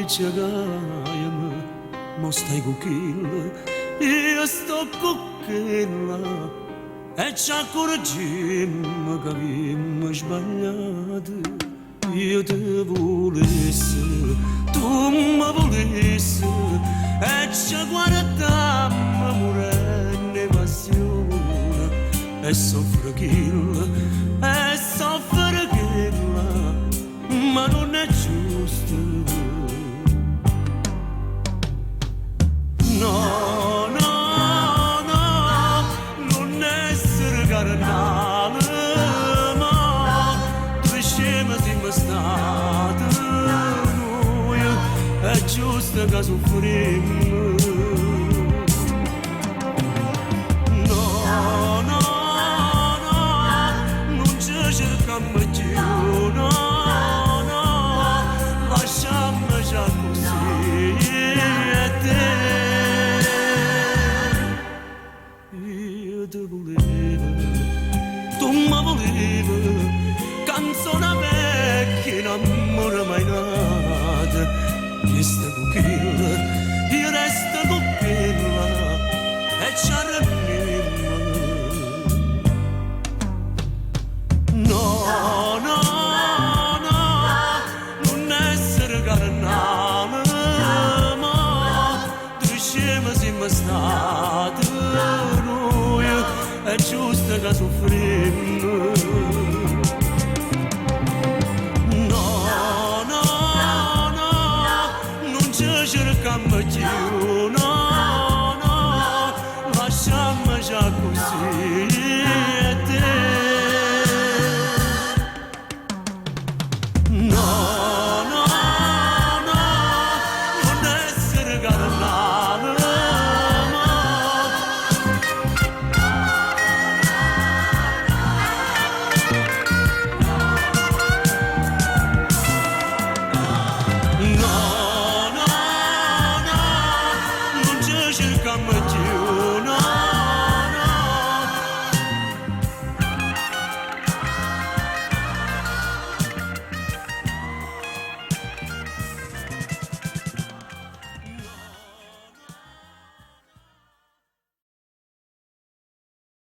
cercaiamo, mo stai con Killa, io sto con Killa, e ci accorgiamo che abbiamo sbagliato. Io ti volessi, tu mi volessi, e ci guardammo morendo passione, e soffre Killa, ma non è giusto. No, no, no, non essere carnale, ma tu scema siamo stati noi, è giusto che soffriamo. No, no, no, non ci cerchiamo più, no, no, lasciamo già così e te. Io ti volevo, tu mi volevi, canzone vecchia, innamore mai nata. Io sto con Killa, io resto con Killa, e ci arrendiamo. No, no, no, non essere carnale, ma tu scema siamo stati noi, è giusto che soffriamo. No, no, no, non ci cerchiamo più, no, no, lasciamo già così e te. No, no, no, non essere carnale, no, no, no, non ci cerchiamo più.